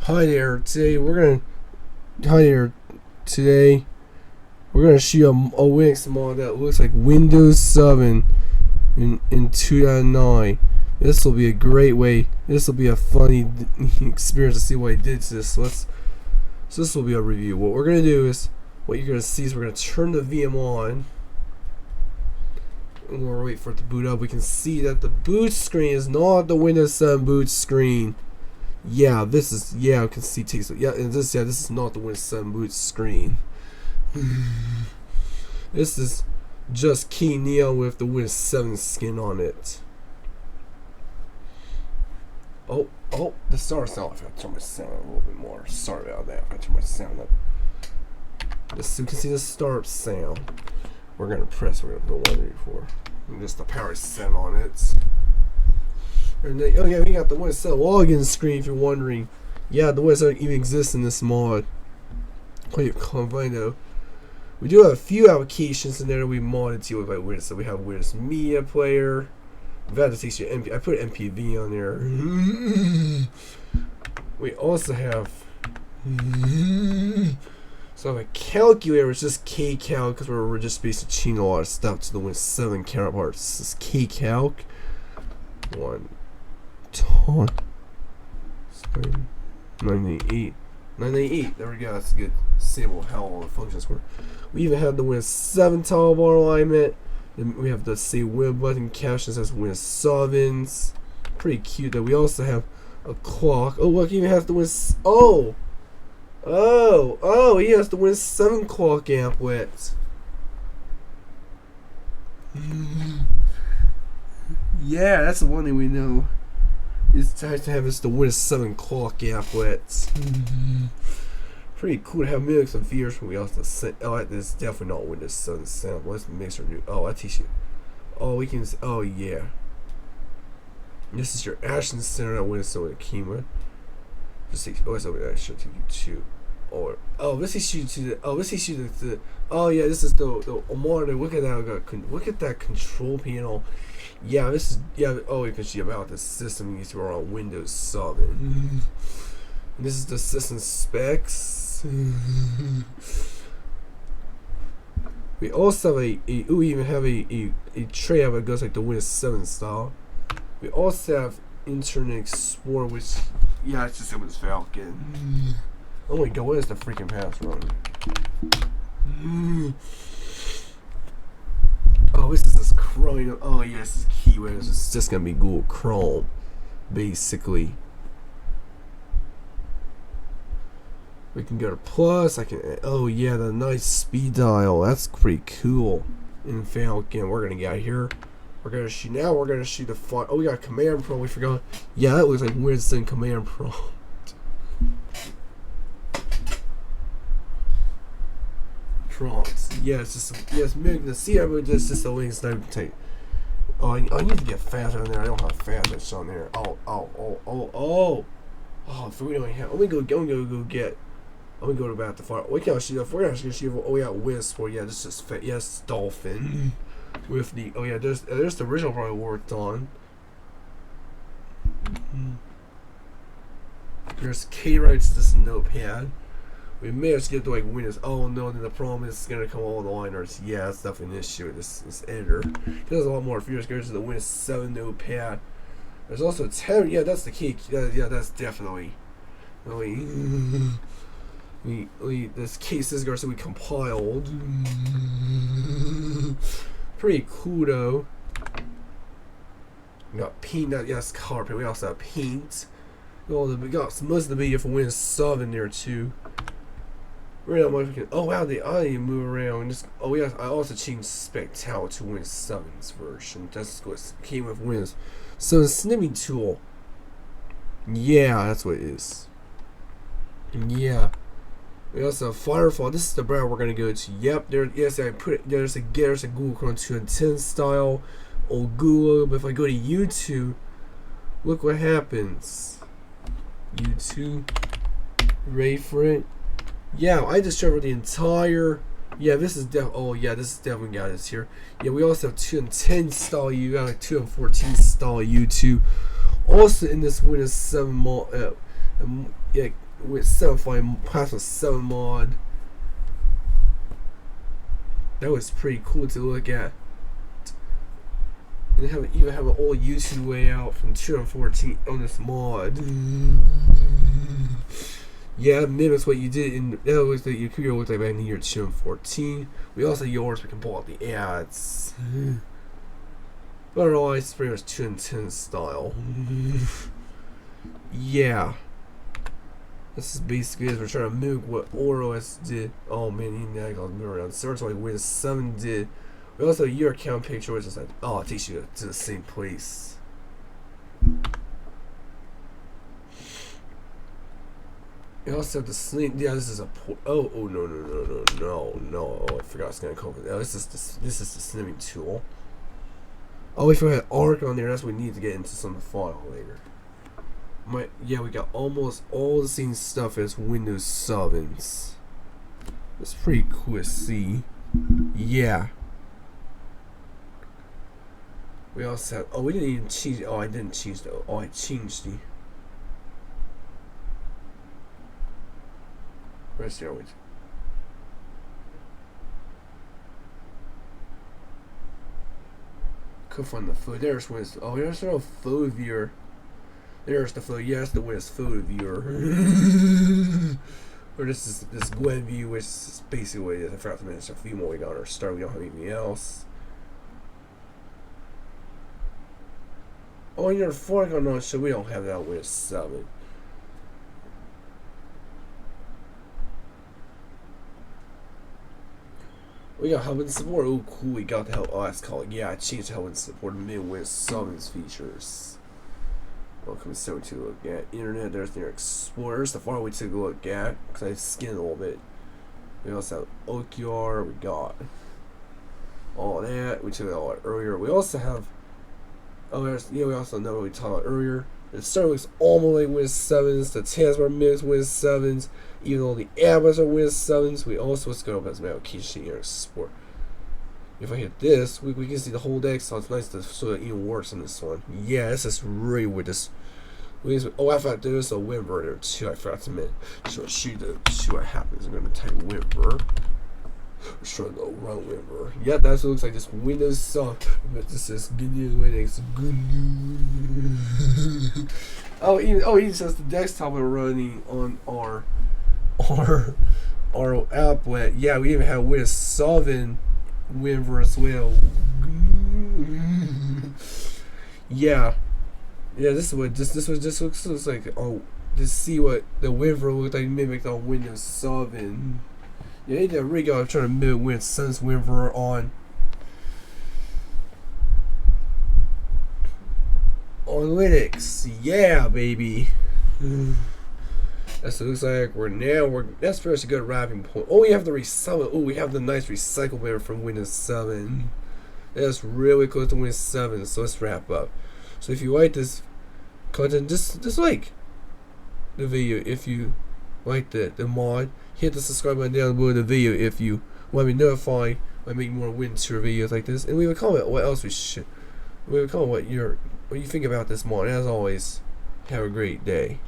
Hi there. Today we're gonna shoot a Linux model that looks like Windows 7 in 2009. This will be a great way. This will be a funny experience to see what I did to this. So this will be a review. What we're gonna do is what you're gonna see is we're gonna turn the VM on. And we'll wait for it to boot up. We can see that the boot screen is not the Windows 7 boot screen. Yeah, this is, I can see takes, and this is not the Windows 7 boot screen. This is just Key Neo with the Windows 7 skin on it. Oh, the start sound. I gotta turn my sound up a little bit more. Sorry about that. I gotta turn my sound up. Just so you can see the start sound. We're gonna press. We're gonna put 184. And just the power set on it. And then, we got the Windows 7 login screen. If you're wondering, the Windows 7 even exists in this mod. Though. We do have a few applications in there that we modded to with Windows. So we have Windows Media Player. We've had to teach you MP. I put MPV on there. We also have a calculator. It's just KCalc because we're just basically changing a lot of stuff to the Windows 7 counterparts. This is KCalc. 988. There we go. That's a good sample of how all the functions work. We even have the Windows 7 toggle bar alignment. Then we have the Say Win button captions as Windows 7s. Pretty cute though. We also have a clock. Oh look, he even has the Windows. He has the Windows 7 clock amplet. Yeah, that's the one thing we know. It's nice to have the Windows 7 clock applets. Pretty cool to have mix some features from we also sent. This is definitely not Windows 7 sample. Let's mix our new. I teach you. We can. Yeah. This is your action center that Windows 7 came with. Just take. I should take you to. Let's see you to the. Let's see you to the. This is the monitor. Look at that. Look at that control panel. Yeah, this is you can see about the system you are on Windows 7. This is the system specs. We also have we even have a tray that goes like the Windows 7 style. We also have Internet Explorer, which it's just Windows Falcon. Oh my god, what is the freaking password? This is this Chrome. This is keywords. It's just gonna be Google Chrome, basically. We can go to plus. The nice speed dial. That's pretty cool. In Falcon, we're gonna get here. We're gonna shoot the font. We got Command Prompt. We forgot. Yeah, that looks like Winston Command Prompt. Prompts. Make the see everybody just the links that I can take. I need to get faster on there. I don't have fastness on there. If we don't have, let me go get. Let me go to back to fire. We can't shoot. If we're actually shoot. We got Wisp. This is yes, Dolphin. With the there's the original part I worked on. There's K-Writes. This notepad. We may have to get to like Windows. Then the problem is it's gonna come all the liners. Yeah, that's definitely an issue with this editor. There's a lot more features compared to the Windows 7 notepad. There's also 10. Yeah, that's the key. That's definitely. This case is going to be compiled. Pretty cool though. We got paint. Yes, color paint. We also have paint. We got most of the video for Windows 7 there too. Wow, they didn't move around. I also changed Spectacle to Windows 7's version. That's what came with Windows. So the snipping tool. Yeah, that's what it is. Yeah. We also have Firefly. This is the browser we're gonna go to. Yep, there's a Google Chrome 210 style old Google. But if I go to YouTube, look what happens. YouTube. Ready for it? Yeah, I discovered the entire. This is definitely got us here. Yeah, we also have 210 style. You got like 214 style YouTube. Also in this Windows 7 with 7.5 Plasma 7 mod. That was pretty cool to look at. And even have an old YouTube layout from 2014 on this mod. Yeah, it mimics what you did in that looks like your computer looked like back in the year 2014. We also have yours, we can pull out the ads. But otherwise, it's pretty much 2010 style. Yeah. This is basically it. We're trying to mimic what OS did. Oh man, even that got mirrored on servers like Windows 7 did. We also have your account picture, which is like, oh, it takes you to the same place. We also have the sling. Yeah, this is a port. Oh, no. Oh, I forgot I was gonna cover that. This is the snipping tool. Oh, if we had ARC on there, that's what we need to get into some of the file later. Yeah, we got almost all the same stuff as Windows 7's. It's pretty cool to see. Yeah. We also have. Oh, we didn't even change. Oh, I didn't change the. Oh, I changed the. Where's the always? Could find the photo. There's Windows. Oh, there's no photo viewer. There's the photo. Yeah, that's the Windows photo viewer. Or this Gwen view, which is basically what it is. I forgot to mention a few more. We got our start. We don't have anything else. Oh, you're fork on our show. We don't have that Windows 7. We got help and support. Oh, cool. We got the help. Oh, that's called. Yeah, I changed help and support to Windows 7's features. Welcome to look at Internet. There's the Explorer. The far we took a look at because I skinned a little bit. We also have OQR. We got all that. We took it all out earlier. We also have. Oh, we also know what we talked about earlier. The start looks almost like Windows 7's. The taskbar mimics Windows 7's. Even though the apples are Windows 7's, we also let's go up as application here export. If I hit this, we can see the whole deck, so it's nice to so it even works on this one. Yeah, this is really with this. Oh, I forgot there's a WinVer there too. I forgot to mention. So see what happens. I'm gonna type WinVer. We're trying to run WinVer. Yeah, that's what it looks like. This Windows song, but this is good news. Windows good news. Even says the desktop are running on our applet. Yeah, we even have Windows 7 WinVer as well. Yeah. Yeah, this looks like. Oh, to see what the WinVer looked like mimicked on Windows 7. Yeah, they did a really good job trying to mimic Windows 7's WinVer on Linux. Yeah, baby. That's what it looks like. That's pretty much a good wrapping point. Oh, we have the recycle. Oh, we have the nice recycle banner from Windows 7. That's really close to Windows 7. So let's wrap up. So if you like this content, just like the video. If you like the mod, hit the subscribe button down below the video if you want to be notified when I make more winter videos like this. And leave a comment what else we should. Leave a comment what you think about this mod. As always, have a great day.